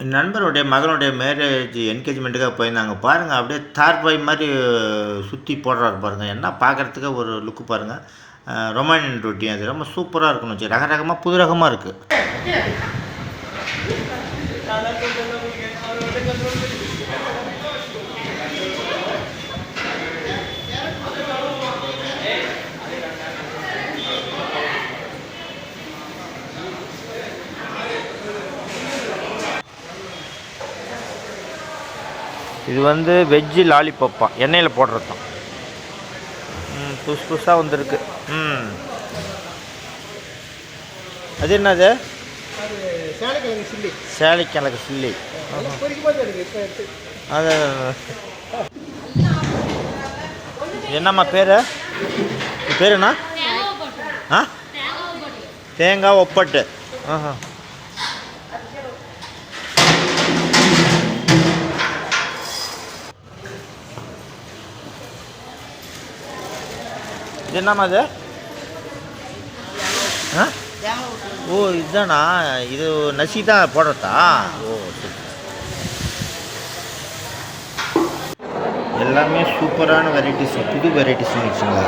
என் நண்பருடைய மகனுடைய மேரேஜ் என்கேஜ்மெண்ட்டுக்காக போயிருந்தாங்க பாருங்கள். அப்படியே தார்பாய் மாதிரி சுற்றி போடுறாரு பாருங்கள். என்ன பார்க்குறதுக்கு ஒரு லுக்கு பாருங்கள். ரொமானியன் ரொட்டி அது ரொம்ப சூப்பராக இருக்கணும். சரி, ரகரகமாக புது ரகமாக இருக்குது. இது வந்து வெஜ்ஜு லாலிபப்பா, எண்ணெயில் போடுறது தான். புதுசு புதுசாக வந்துருக்கு. அது என்னது? சேலைக்கிழங்கு சில்லி. அது என்னம்மா பேர்? பேர் என்ன? தேங்காய் ஒப்பட்டு. இது என்னம்மா அது? ஓ, இதுதானா? இது நசி தான் போடுறதா? ஓ சரி. எல்லாமே சூப்பரான வெரைட்டிஸ், புது வெரைட்டிஸ் வந்துச்சுங்களா?